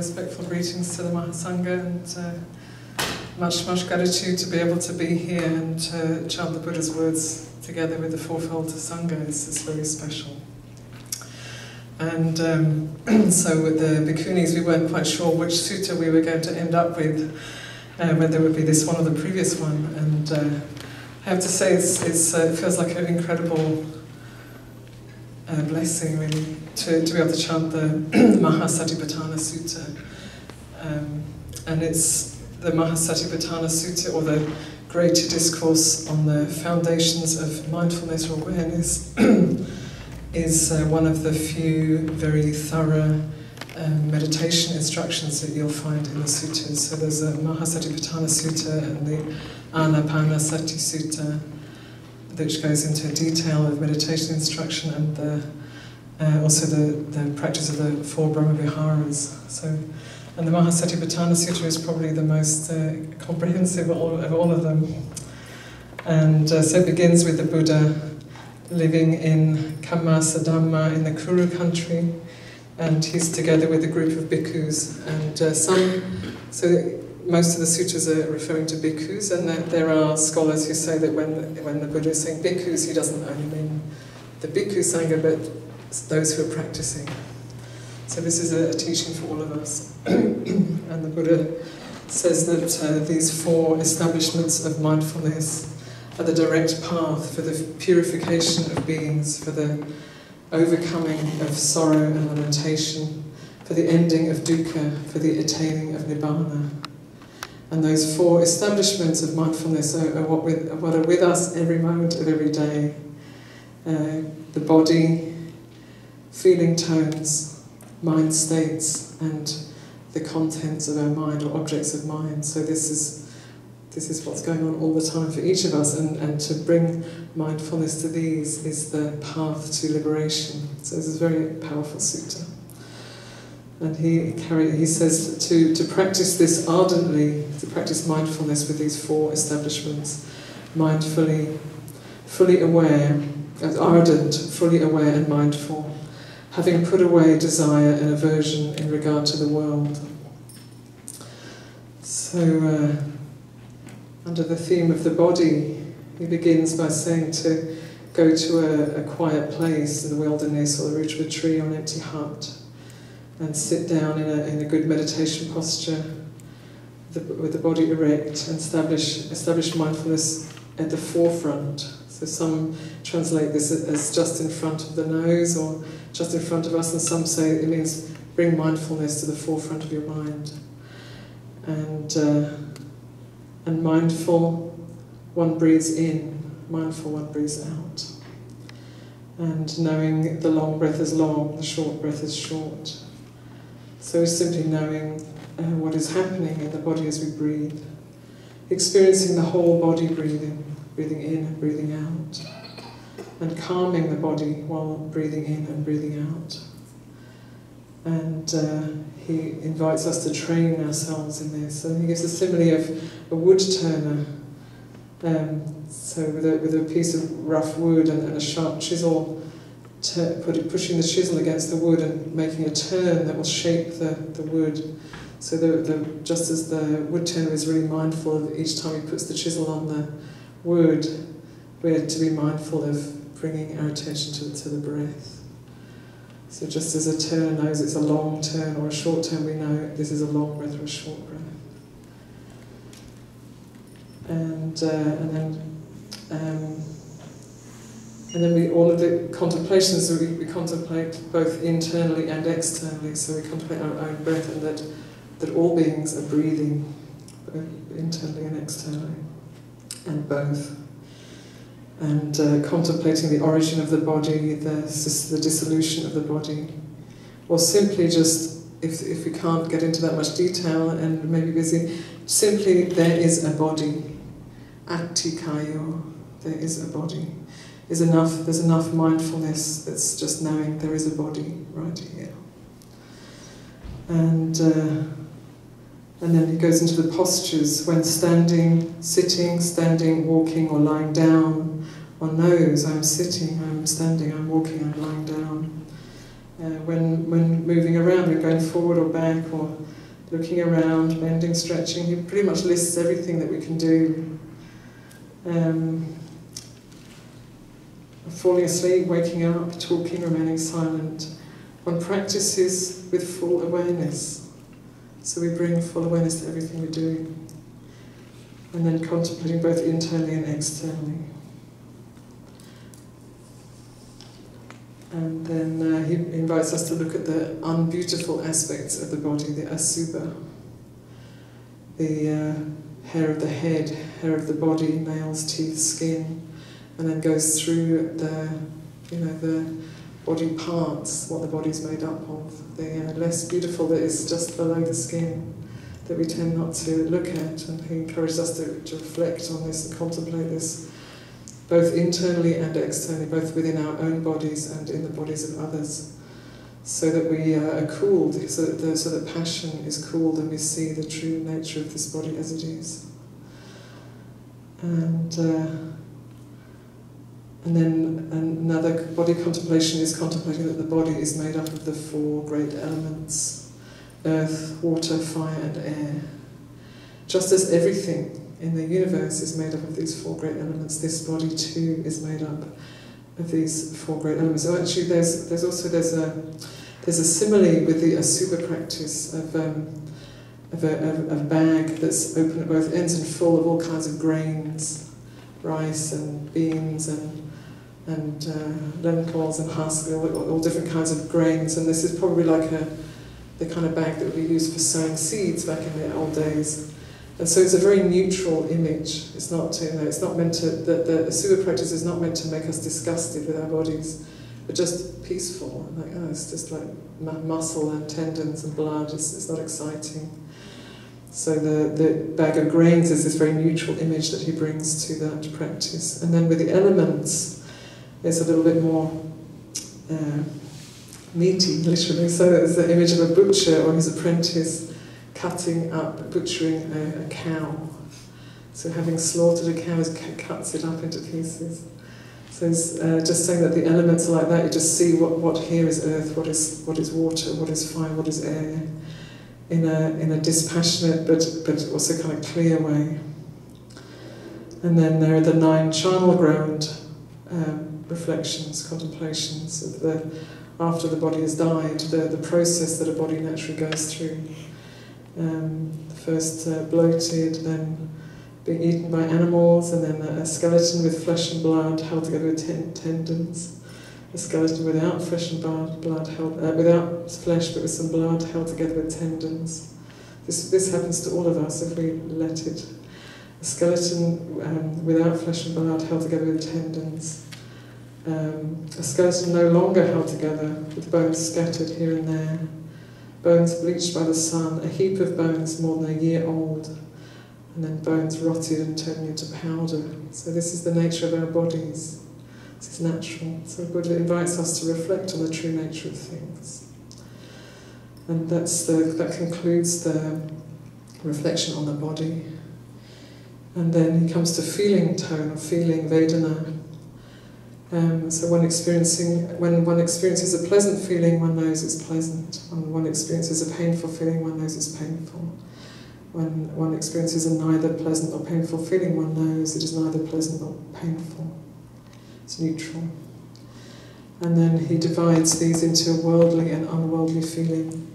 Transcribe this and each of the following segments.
respectful greetings to the Mahasangha, and much gratitude to be able to be here and to chant the Buddha's words together with the Four-fold Sangha. It's very special. And so with the Bhikkhunis, we weren't quite sure which sutta we were going to end up with, whether it would be this one or the previous one. And I have to say, it feels like an incredible blessing, really, to be able to chant the Mahasatipatthana Sutta. And it's the Mahasatipatthana Sutta, or the greater discourse on the foundations of mindfulness or awareness, is one of the few very thorough meditation instructions that you'll find in the suttas. So there's a Mahasatipatthana Sutta and the Anapanasati Sutta, which goes into detail of meditation instruction, and also the practice of the four Brahma-viharas. And the Mahasatipatthana Sutta is probably the most comprehensive of all of them. And so it begins with the Buddha living in Kamasa Dhamma in the Kuru country, and he's together with a group of bhikkhus. And so most of the sutras are referring to bhikkhus, and there are scholars who say that when the Buddha is saying bhikkhus, he doesn't only mean the Bhikkhuni Sangha, but those who are practicing. So this is a teaching for all of us. And the Buddha says that these four establishments of mindfulness are the direct path for the purification of beings, for the overcoming of sorrow and lamentation, for the ending of dukkha, for the attaining of nibbana. And those four establishments of mindfulness are what are with us every moment of every day. The body, feeling tones, mind states, and the contents of our mind, or objects of mind. So this is what's going on all the time for each of us, and to bring mindfulness to these is the path to liberation. So this is a very powerful sutta. And he says to practice this ardently, to practice mindfulness with these four establishments, mindfully, fully aware, ardent, fully aware and mindful, having put away desire and aversion in regard to the world. So, under the theme of the body, he begins by saying to go to a quiet place in the wilderness, or the root of a tree, or an empty hut, and sit down in a good meditation posture, with the body erect, and establish mindfulness at the forefront. So some translate this as just in front of the nose, or just in front of us, and some say it means bring mindfulness to the forefront of your mind. And mindful, one breathes in, mindful, one breathes out. And knowing the long breath is long, the short breath is short. So simply knowing what is happening in the body as we breathe, experiencing the whole body breathing in and breathing out, and calming the body while breathing in and breathing out. And he invites us to train ourselves in this. And he gives a simile of a wood turner. So with a piece of rough wood and a sharp chisel, pushing the chisel against the wood and making a turn that will shape the wood. So just as the wood turner is really mindful of each time he puts the chisel on the wood, we're to be mindful of bringing our attention to the breath. So just as a turner knows it's a long turn or a short turn, we know this is a long breath or a short breath. And then all of the contemplations, we contemplate both internally and externally. So we contemplate our own breath, and that all beings are breathing, both internally and externally, and both. And contemplating the origin of the body, the dissolution of the body, or simply just, if we can't get into that much detail and maybe busy, simply there is a body. Attikayo, there is a body. There's enough mindfulness that's just knowing there is a body right here. And then he goes into the postures when standing, sitting, standing, walking, or lying down. One knows I'm sitting, I'm standing, I'm walking, I'm lying down. when moving around, we're going forward or back, or looking around, bending, stretching. He pretty much lists everything that we can do. Falling asleep, waking up, talking, remaining silent. One practices with full awareness. So we bring full awareness to everything we're doing. And then contemplating both internally and externally. And then he invites us to look at the unbeautiful aspects of the body, the asubha, the hair of the head, hair of the body, nails, teeth, skin, and then goes through the body parts, what the body's made up of. The less beautiful that is just below the skin, that we tend not to look at, and he encourages us to reflect on this and contemplate this, both internally and externally, both within our own bodies and in the bodies of others, so that we are cooled, so that passion is cooled and we see the true nature of this body as it is. And then another body contemplation is contemplating that the body is made up of the four great elements: earth, water, fire and air. Just as everything in the universe is made up of these four great elements, this body too is made up of these four great elements. So actually there's a simile with the asubha practice of a bag that's open at both ends and full of all kinds of grains, rice and beans and lentils and husk, all different kinds of grains. And this is probably like the kind of bag that would be used for sowing seeds back in the old days. And so it's a very neutral image. It's not, it's not meant to, the asubha practice is not meant to make us disgusted with our bodies, but just peaceful. Like, oh, it's just like muscle and tendons and blood. It's not exciting. So the bag of grains is this very neutral image that he brings to that practice. And then with the elements, it's a little bit more meaty, literally. So there's the image of a butcher or his apprentice butchering a cow. So having slaughtered a cow, he cuts it up into pieces. So it's just saying that the elements are like that. You just see what here is earth, what is water, what is fire, what is air, in a dispassionate but also kind of clear way. And then there are the 9 charnel ground reflections, contemplations of after the body has died, the process that a body naturally goes through. First bloated, then being eaten by animals, and then a skeleton with flesh and blood held together with tendons. A skeleton without flesh and blood held, without flesh but with some blood held together with tendons. This happens to all of us if we let it. A skeleton without flesh and blood held together with tendons. A skeleton no longer held together with bones scattered here and there. Bones bleached by the sun, a heap of bones more than a year old, and then bones rotted and turning into powder. So this is the nature of our bodies. This is natural. So Buddha invites us to reflect on the true nature of things. And that concludes the reflection on the body. And then he comes to feeling tone, or feeling Vedana. So when one experiences a pleasant feeling, one knows it's pleasant. When one experiences a painful feeling, one knows it's painful. When one experiences a neither pleasant or painful feeling, one knows it is neither pleasant nor painful. It's neutral. And then he divides these into worldly and unworldly feeling.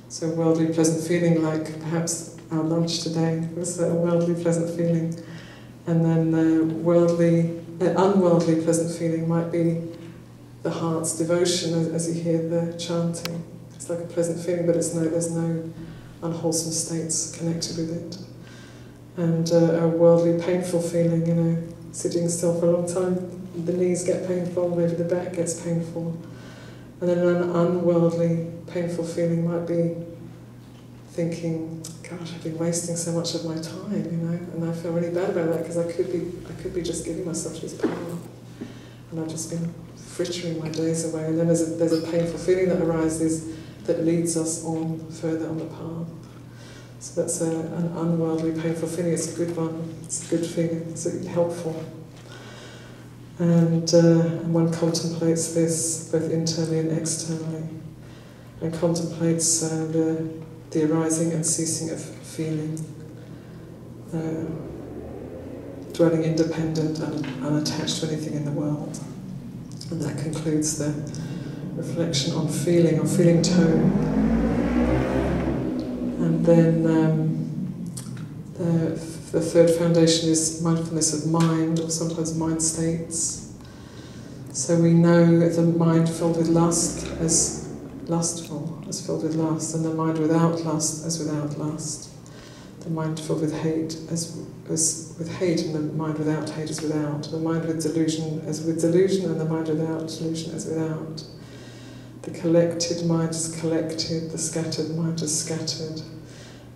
So worldly pleasant feeling, like perhaps our lunch today was a worldly pleasant feeling. And then unworldly pleasant feeling might be the heart's devotion as you hear the chanting. It's like a pleasant feeling, but there's no unwholesome states connected with it. And a worldly painful feeling, sitting still for a long time, the knees get painful, maybe the back gets painful. And then an unworldly painful feeling might be thinking, gosh, I've been wasting so much of my time, and I feel really bad about that because I could be just giving myself this power, and I've just been frittering my days away. And then there's a painful feeling that arises that leads us on further on the path. So that's an unworldly painful feeling. It's a good one. It's a good feeling. It's helpful. And one contemplates this both internally and externally, and contemplates the arising and ceasing of feeling, dwelling independent and unattached to anything in the world. And that concludes the reflection on feeling, or feeling tone. And then the third foundation is mindfulness of mind, or sometimes mind states. So we know the mind filled with lust as lustful, as filled with lust, and the mind without lust as without lust. The mind filled with hate as with hate, and the mind without hate as without. The mind with delusion as with delusion, and the mind without delusion as without. The collected mind is collected, the scattered mind is scattered.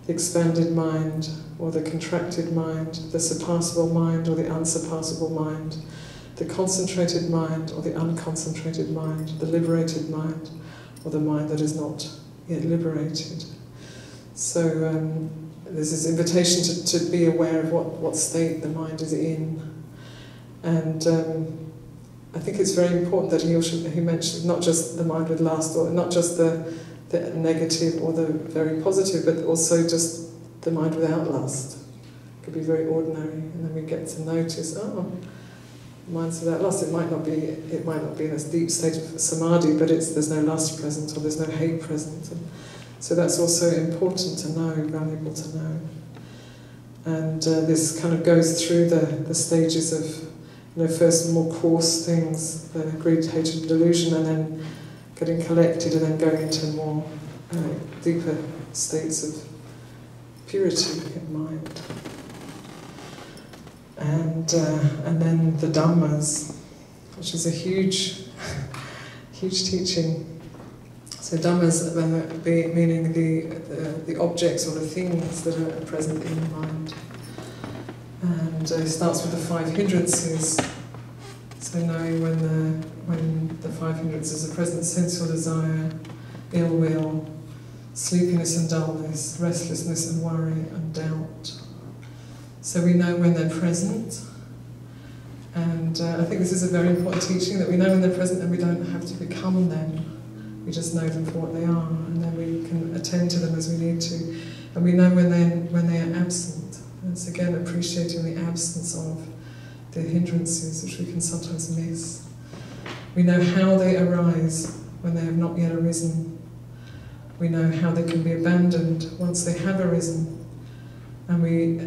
The expanded mind or the contracted mind, the surpassable mind or the unsurpassable mind, the concentrated mind or the unconcentrated mind, the liberated mind or the mind that is not yet liberated. So there's this invitation to be aware of what state the mind is in. And I think it's very important that he mentioned not just the mind with lust, or not just the negative or the very positive, but also just the mind without lust. It could be very ordinary, and then we get to notice, mind's without lust. It might not be in a deep state of samadhi, but there's no lust present, or there's no hate present. And so that's also important to know, valuable to know. And this kind of goes through the stages of, first more coarse things, the greed, hatred, delusion, and then getting collected, and then going into more deeper states of purity of mind. And then the Dhammas, which is a huge, huge teaching. So Dhammas meaning the objects or the things that are present in the mind. And it starts with the 5 hindrances. So knowing when the 5 hindrances are present: sensual desire, ill will, sleepiness and dullness, restlessness and worry and doubt. So we know when they're present, and I think this is a very important teaching, that we know when they're present and we don't have to become them. We just know them for what they are, and then we can attend to them as we need to. And we know when they are absent. And it's again appreciating the absence of the hindrances, which we can sometimes miss. We know how they arise when they have not yet arisen. We know how they can be abandoned once they have arisen. And we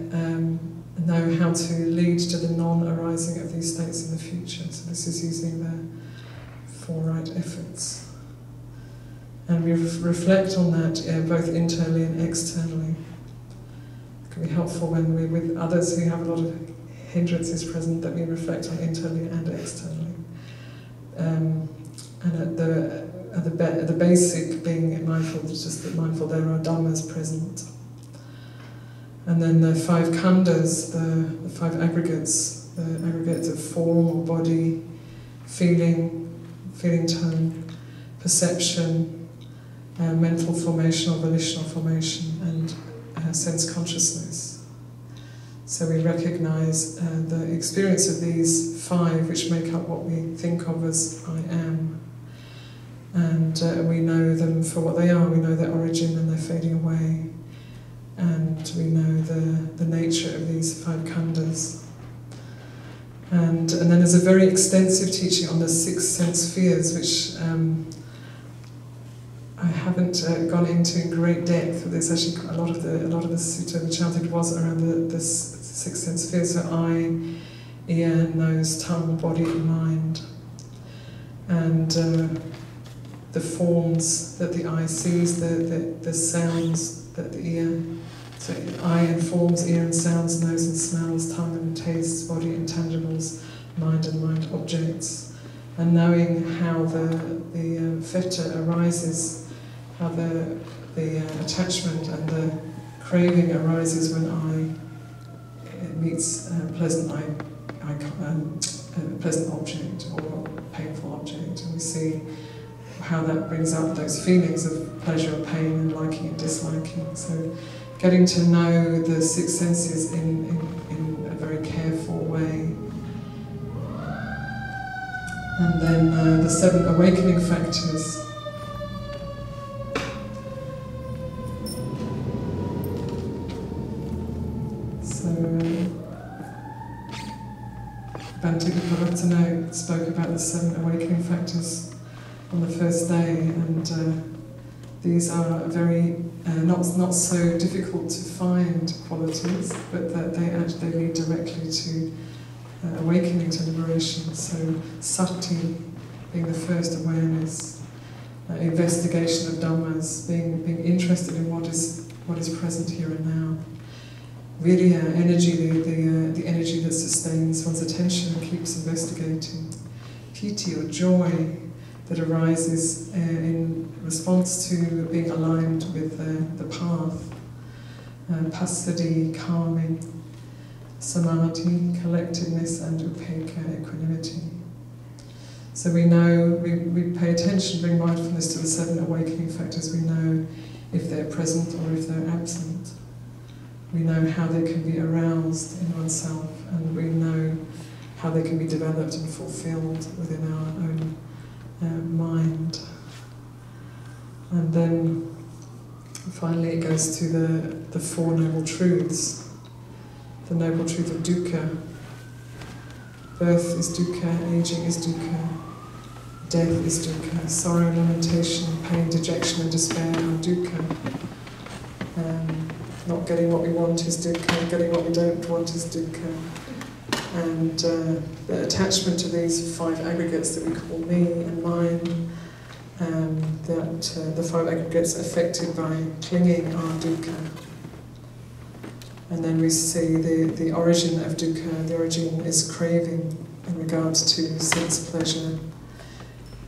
know how to lead to the non-arising of these states in the future. So this is using the 4 right efforts. And we reflect on that both internally and externally. It can be helpful when we're with others who have a lot of hindrances present, that we reflect on internally and externally. And at the basic, being mindful, just that mindful there are Dhammas present. And then the 5 khandhas, the 5 aggregates, the aggregates of form or body, feeling tone, perception, mental formation or volitional formation, and sense consciousness. So we recognize the experience of these 5, which make up what we think of as I am. And we know them for what they are. We know their origin and their fading away. And we know the nature of these 5 khandhas. And then there's a very extensive teaching on the 6 sense spheres, which I haven't gone into in great depth. There's actually a lot of the sutta we chanted was around the 6 sense spheres. So eye, ear, nose, tongue, body, and mind. And the forms that the eye sees, the sounds that the ear. So eye and forms, ear and sounds, nose and smells, tongue and tastes, body and tangibles, mind and mind objects. And knowing how the fettha arises, how the attachment and the craving arises when eye meets a pleasant object or painful object. And we see how that brings up those feelings of pleasure, pain, and liking and disliking. So getting to know the 6 senses in a very careful way. And then the 7 awakening factors. So, Bhante Viparatana spoke about the 7 awakening factors on the first day, and these are very not so difficult to find qualities, but that they lead directly to awakening to liberation. So sati being the first awareness, investigation of dhammas, being interested in what is present here and now. Virya, energy, the energy that sustains one's attention and keeps investigating. Piti, or joy, that arises in response to being aligned with the path. Passaddhi, calming. Samadhi, collectedness, and upekkha, equanimity. So we know, we pay attention, bring mindfulness to the 7 awakening factors. We know if they're present or if they're absent. We know how they can be aroused in oneself, and we know how they can be developed and fulfilled within our own mind. And then finally it goes to the 4 noble truths. The noble truth of dukkha. Birth is dukkha, aging is dukkha, death is dukkha, sorrow, lamentation, pain, dejection and despair are dukkha. Not getting what we want is dukkha, getting what we don't want is dukkha. And the attachment to these 5 aggregates that we call me and mine, the 5 aggregates affected by clinging are dukkha. And then we see the origin of dukkha. The origin is craving in regards to sense pleasure,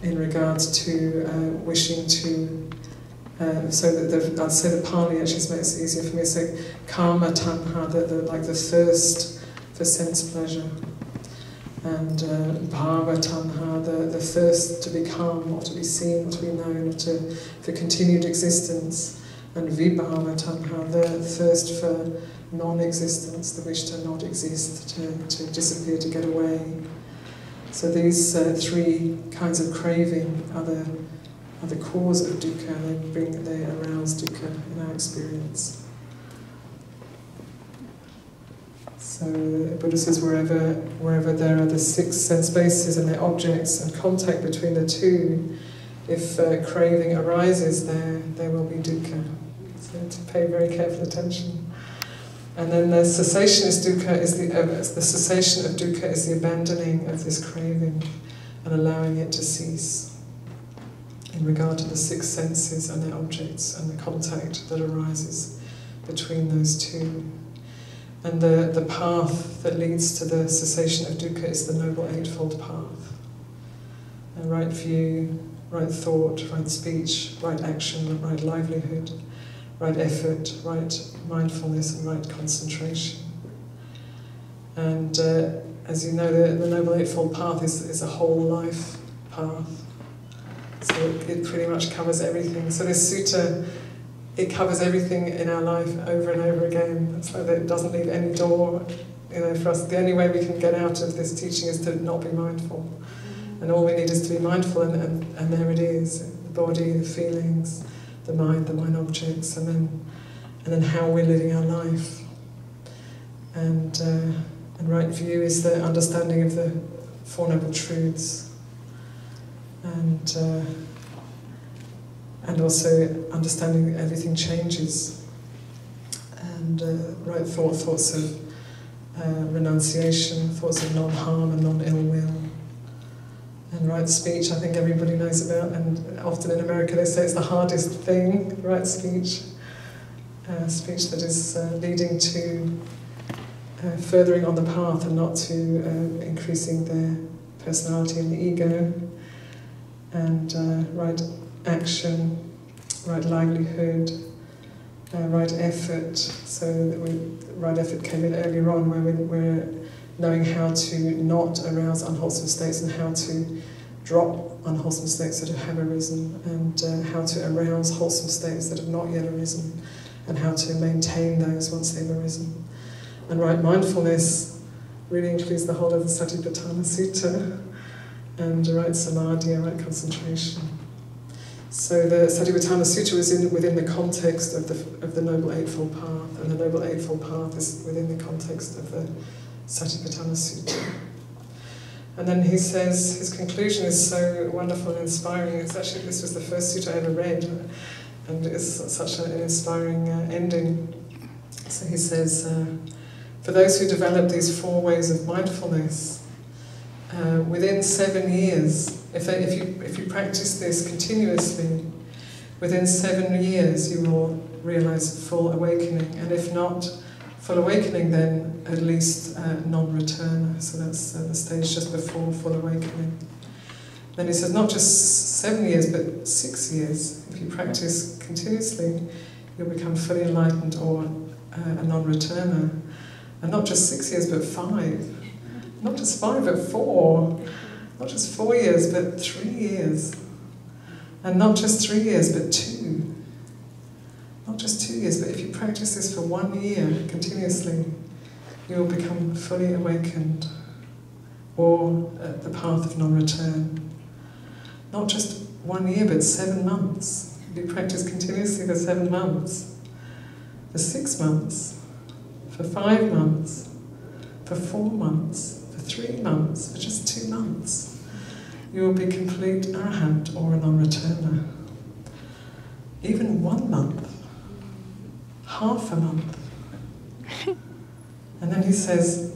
in regards to wishing to. So that I'd say the Pali actually makes it easier for me to say kama tanha, like the thirst for sense pleasure, and bhava tanha, the thirst to become, or to be seen, or to be known, or for continued existence, and vibhava tanha, the thirst for non-existence, the wish to not exist, to disappear, to get away. So these 3 kinds of craving are the cause of dukkha. They arouse dukkha in our experience. So Buddha says wherever there are the 6 sense bases and their objects and contact between the 2, if craving arises there will be dukkha. So to pay very careful attention. And then the cessationist dukkha is the cessation of dukkha is the abandoning of this craving and allowing it to cease in regard to the 6 senses and their objects and the contact that arises between those 2. And the path that leads to the cessation of dukkha is the Noble Eightfold Path. And right view, right thought, right speech, right action, right livelihood, right effort, right mindfulness and right concentration. And as you know, the Noble Eightfold Path is a whole life path. So it pretty much covers everything. So this sutta, it covers everything in our life over and over again. So that it doesn't leave any door, for us. The only way we can get out of this teaching is to not be mindful. And all we need is to be mindful, and there it is. The body, the feelings, the mind objects, and then how we're living our life. And right view is the understanding of the 4 noble truths. And also understanding that everything changes. And right thoughts of renunciation, thoughts of non-harm and non-ill will. And right speech, I think everybody knows about, and often in America they say it's the hardest thing, right speech. Speech that is leading to furthering on the path and not to increasing their personality and the ego. And right action, right livelihood, right effort. So right effort came in earlier on, where we're knowing how to not arouse unwholesome states and how to drop unwholesome states that have arisen, and how to arouse wholesome states that have not yet arisen, and how to maintain those once they've arisen. And right mindfulness really includes the whole of the Satipatthana Sutta. and a right samadhi, a right concentration. So the Satipatthana Sutta is within the context of the Noble Eightfold Path, and the Noble Eightfold Path is within the context of the Satipatthana Sutta. And then he says, his conclusion is so wonderful and inspiring. It's actually, this was the first sutta I ever read, and it's such an inspiring ending. So he says, for those who develop these 4 ways of mindfulness, within 7 years, if you practice this continuously, within 7 years you will realize full awakening, and if not full awakening, then at least non-returner. So that's the stage just before full awakening. Then he says not just 7 years, but 6 years. If you practice continuously, you'll become fully enlightened or a non-returner. And not just 6 years, but 5. Not just 5, but 4. Not just 4 years, but 3 years. And not just 3 years, but 2. Not just 2 years, but if you practice this for 1 year continuously, you will become fully awakened, or the path of non-return. Not just 1 year, but 7 months. If you practice continuously for 7 months, for 6 months, for 5 months, for 4 months, for 3 months, for just 2 months, you will be complete arahant or a non-returner. Even 1 month, half a month. And then he says,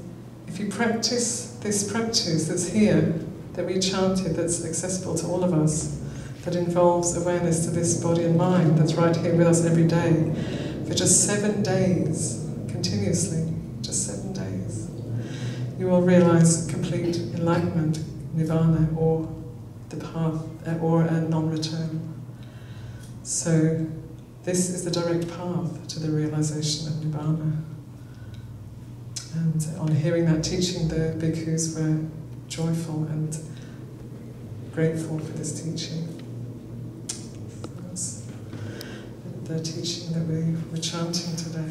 if you practice this practice that's here, that we chanted, that's accessible to all of us, that involves awareness to this body and mind, that's right here with us every day, for just 7 days, continuously, just 7 days, you will realize complete enlightenment, nirvana, or the path, or a non-return. So this is the direct path to the realization of nirvana. And on hearing that teaching, the bhikkhus were joyful and grateful for this teaching. So that's the teaching that we were chanting today.